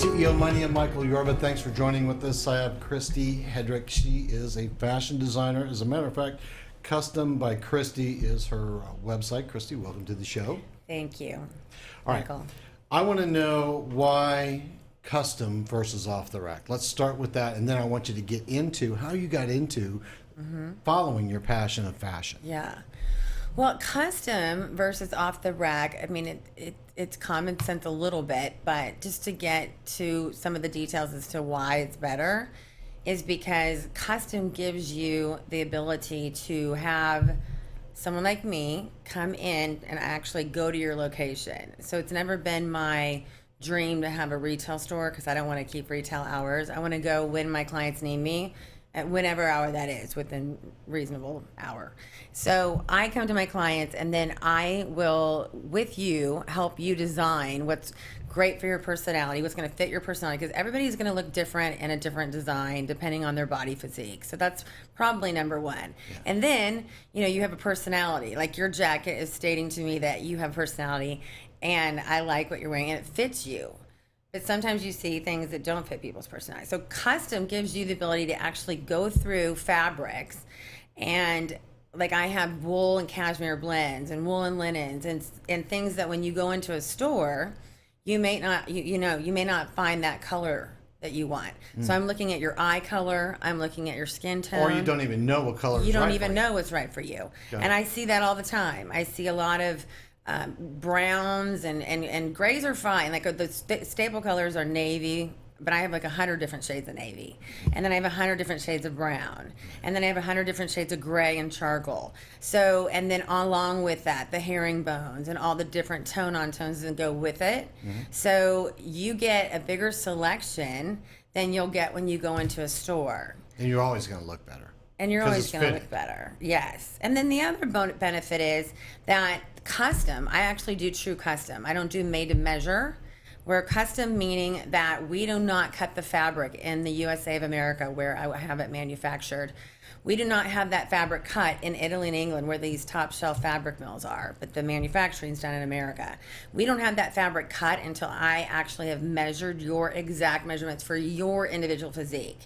CEO Money and Michael Yorba. Thanks for joining with us. I have Christy Hedrick. She is a fashion designer. As a matter of fact, Custom by Christy is her website. Christy, welcome to the show. Thank you, All right. Michael. I want to know why custom versus off the rack. Let's start with that, and then I want you to get into how you got into following your passion of fashion. Yeah. Well, custom versus off the rack, I mean, it's common sense a little bit, but just to get to some of the details as to why it's better is because custom gives you the ability to have someone like me come in and actually go to your location. So it's never been my dream to have a retail store because I don't want to keep retail hours. I want to go when my clients need me, at whatever hour that is, within reasonable hour. So I come to my clients and then I will, with you, help you design what's great for your personality, what's going to fit your personality, because everybody's going to look different in a different design depending on their body physique. So that's probably number one. Yeah. And then, you have a personality. Like your jacket is stating to me that you have personality and I like what you're wearing and it fits you. But sometimes you see things that don't fit people's personality. So custom gives you the ability to actually go through fabrics, and like I have wool and cashmere blends and wool and linens and things that when you go into a store, you may not you may not find that color that you want. So I'm looking at your eye color, I'm looking at your skin tone. Or you don't even know what color is right for you. You don't even know what's right for you. And I see that all the time. I see a lot of browns and grays are fine. Like the staple colors are navy, but I have like 100 different shades of navy. And then I have 100 different shades of brown. And then I have 100 different shades of gray and charcoal. So, and then along with that, the herringbones and all the different tone-on tones that go with it. So you get a bigger selection than you'll get when you go into a store. And you're always going to look better. And you're always going to look better. Yes. And then the other benefit is that custom, I actually do true custom. I don't do made to measure. We're custom meaning that we do not cut the fabric in the USA of America where I have it manufactured. We do not have that fabric cut in Italy and England where these top shelf fabric mills are, but the manufacturing is done in America. We don't have that fabric cut until I actually have measured your exact measurements for your individual physique.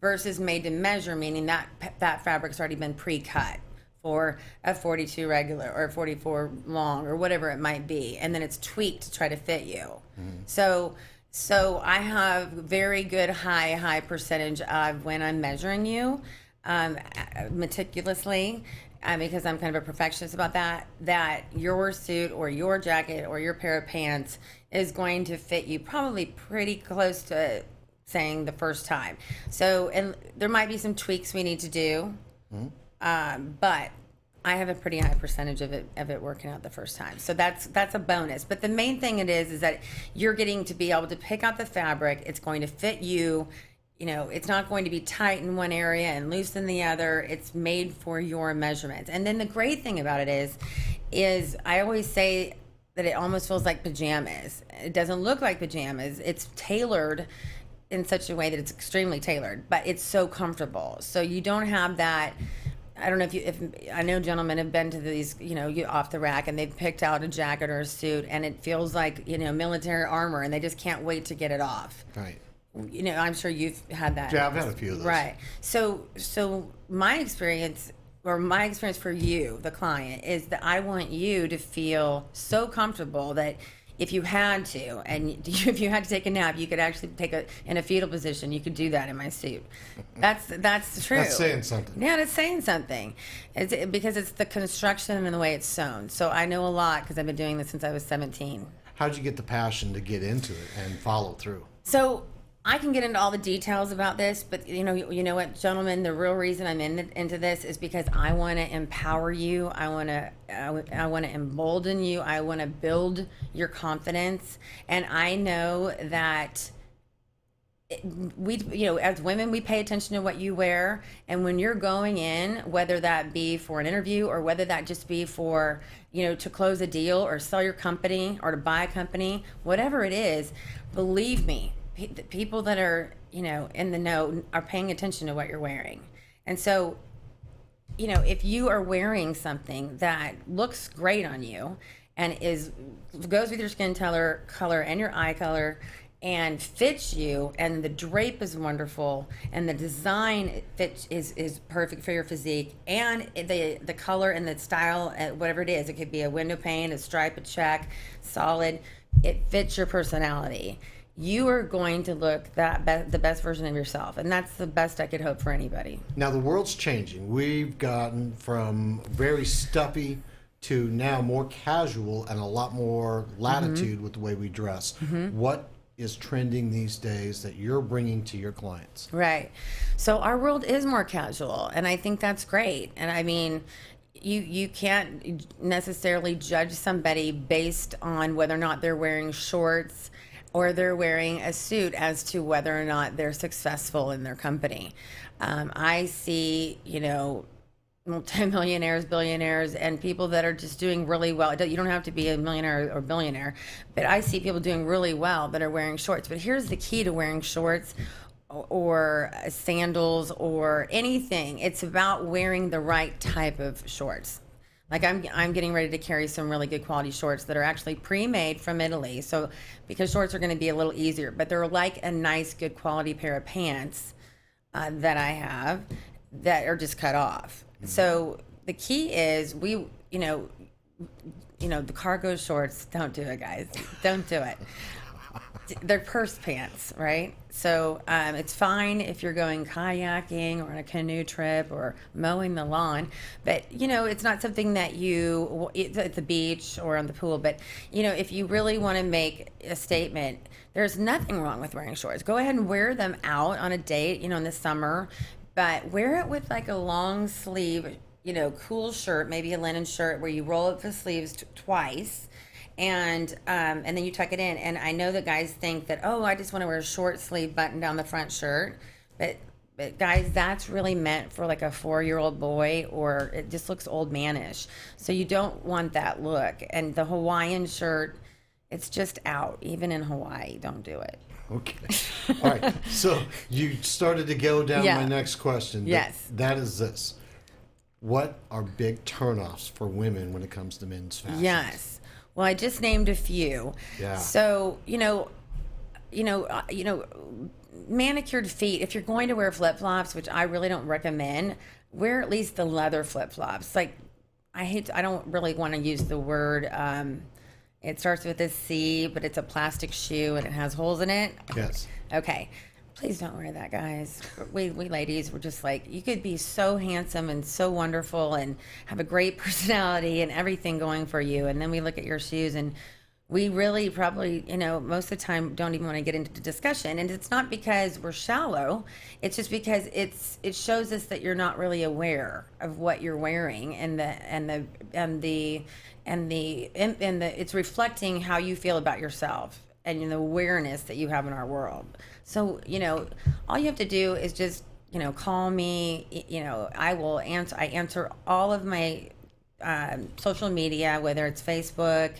Versus made to measure, meaning that fabric's already been pre-cut for a 42 regular or 44 long or whatever it might be, and then it's tweaked to try to fit you. So I have very good high percentage of when I'm measuring you meticulously, because I'm kind of a perfectionist about that your suit or your jacket or your pair of pants is going to fit you probably pretty close to saying the first time. So, and there might be some tweaks we need to do, but I have a pretty high percentage of it working out the first time. So that's a bonus. But the main thing it is that you're getting to be able to pick out the fabric. It's going to fit you. It's not going to be tight in one area and loose in the other. It's made for your measurements. And then the great thing about it is I always say that it almost feels like pajamas. It doesn't look like pajamas. It's tailored in such a way that it's extremely tailored, but it's so comfortable. So you don't have that. I don't know if I know gentlemen have been to these, off the rack and they've picked out a jacket or a suit and it feels like, military armor and they just can't wait to get it off. Right. I'm sure you've had that. Yeah, I've had a few of those. Right. So my experience for you, the client, is that I want you to feel so comfortable that if you had to, and if you had to take a nap, you could actually in a fetal position. You could do that in my suit. That's true. That's saying something. Yeah, it's saying something. Because it's the construction and the way it's sewn. So I know a lot because I've been doing this since I was 17. How'd you get the passion to get into it and follow through? So I can get into all the details about this, but you know what, gentlemen, the real reason I'm into this is because I want to empower you. I want to embolden you. I want to build your confidence, and I know that we, as women, we pay attention to what you wear, and when you're going in, whether that be for an interview or whether that just be for, to close a deal or sell your company or to buy a company, whatever it is, believe me, the people that are, in the know are paying attention to what you're wearing. And so, if you are wearing something that looks great on you and goes with your skin color and your eye color and fits you, and the drape is wonderful and the design is perfect for your physique, and the color and the style, whatever it is, it could be a window pane, a stripe, a check, solid, it fits your personality, you are going to look the best version of yourself, and that's the best I could hope for anybody. Now, the world's changing. We've gotten from very stuffy to now more casual and a lot more latitude with the way we dress. What is trending these days that you're bringing to your clients? Right. So our world is more casual, and I think that's great. And I mean, you can't necessarily judge somebody based on whether or not they're wearing shorts or they're wearing a suit as to whether or not they're successful in their company. I see, multimillionaires, billionaires, and people that are just doing really well. You don't have to be a millionaire or billionaire, but I see people doing really well that are wearing shorts. But here's the key to wearing shorts or sandals or anything. It's about wearing the right type of shorts. Like I'm getting ready to carry some really good quality shorts that are actually pre-made from Italy. So because shorts are going to be a little easier, but they're like a nice, good quality pair of pants that I have that are just cut off. So the key is the cargo shorts, don't do it, guys. Don't do it. They're purse pants, right? So it's fine if you're going kayaking or on a canoe trip or mowing the lawn, but it's not something that it's at the beach or on the pool. But if you really want to make a statement, there's nothing wrong with wearing shorts. Go ahead and wear them out on a date, in the summer, but wear it with like a long sleeve, cool shirt, maybe a linen shirt where you roll up the sleeves twice. And then you tuck it in. And I know that guys think that, I just want to wear a short sleeve button down the front shirt. But guys, that's really meant for like a 4-year-old boy, or it just looks old manish. So you don't want that look. And the Hawaiian shirt, it's just out. Even in Hawaii, don't do it. Okay. All right. So you started to go down my next question. Yes. That is this. What are big turnoffs for women when it comes to men's fashion? Yes. Well, I just named a few. Yeah. So, manicured feet, if you're going to wear flip-flops, which I really don't recommend, wear at least the leather flip-flops. Like, I don't really want to use the word, it starts with a C, but it's a plastic shoe and it has holes in it. Yes. Okay. Please don't wear that, guys. We ladies, we're just like, you could be so handsome and so wonderful and have a great personality and everything going for you. And then we look at your shoes and we really probably, most of the time don't even want to get into the discussion. And it's not because we're shallow. It's just because it shows us that you're not really aware of what you're wearing it's reflecting how you feel about yourself and the awareness that you have in our world. So, all you have to do is just, call me, I will answer. I answer all of my social media, whether it's Facebook,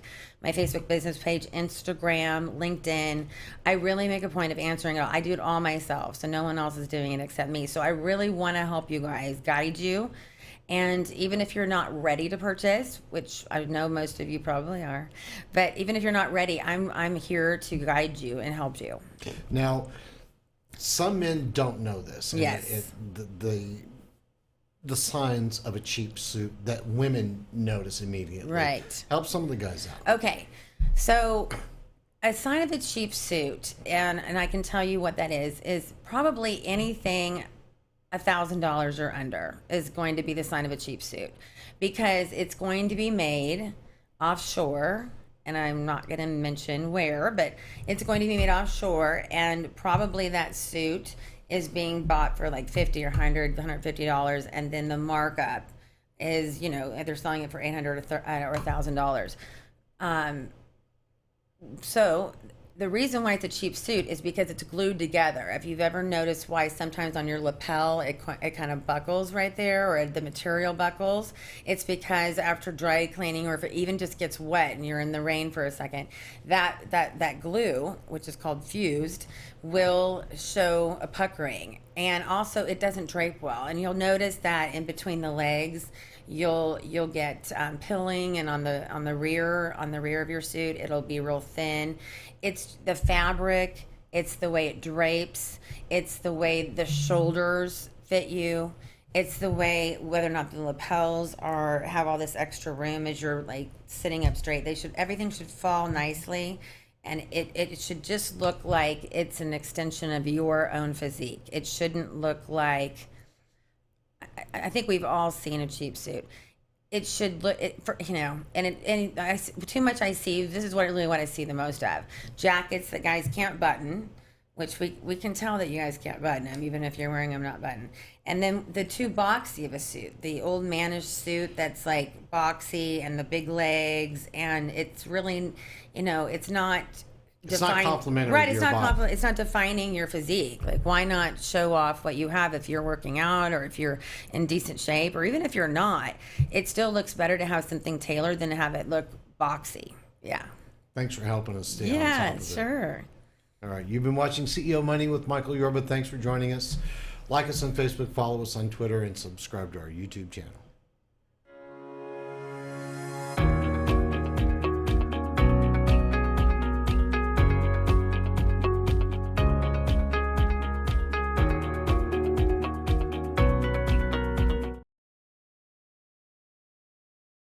my Facebook business page, Instagram, LinkedIn. I really make a point of answering it all. I do it all myself, so no one else is doing it except me. So I really want to help you guys, guide you. And even if you're not ready to purchase, which I know most of you probably are, but even if you're not ready, I'm here to guide you and help you. Now, some men don't know this. Yes. The signs of a cheap suit that women notice immediately. Right. Help some of the guys out. Okay. So a sign of a cheap suit, and I can tell you what that is probably anything $1,000 or under is going to be the sign of a cheap suit, because it's going to be made offshore and I'm not going to mention where, but it's going to be made offshore, and probably that suit is being bought for like 50 or 100, $150, and then the markup is, you know, they're selling it for $800 or $1,000. So the reason why it's a cheap suit is because it's glued together. If you've ever noticed why sometimes on your lapel it kind of buckles right there, or the material buckles, it's because after dry cleaning, or if it even just gets wet and you're in the rain for a second, that glue, which is called fused, will show a puckering. And also it doesn't drape well. And you'll notice that in between the legs, you'll get pilling, and on the rear of your suit, it'll be real thin. It's the fabric, it's the way it drapes, it's the way the shoulders fit you, it's the way whether or not the lapels have all this extra room as you're like sitting up straight. Everything should fall nicely, and it should just look like it's an extension of your own physique. It shouldn't look like, I think we've all seen a cheap suit. It should look, too much I see. This is what I see the most of: jackets that guys can't button, which we can tell that you guys can't button them, even if you're wearing them not buttoned. And then the too boxy of a suit, the old manish suit that's like boxy and the big legs, and it's really, it's not. It's not complimentary, right? To It's your not body. It's not defining your physique. Like, why not show off what you have if you're working out, or if you're in decent shape, or even if you're not? It still looks better to have something tailored than to have it look boxy. Yeah. Thanks for helping us stay on top Yeah, of it. sure. All right, you've been watching CEO Money with Michael Yorba. Thanks for joining us. Like us on Facebook, follow us on Twitter, and subscribe to our YouTube channel.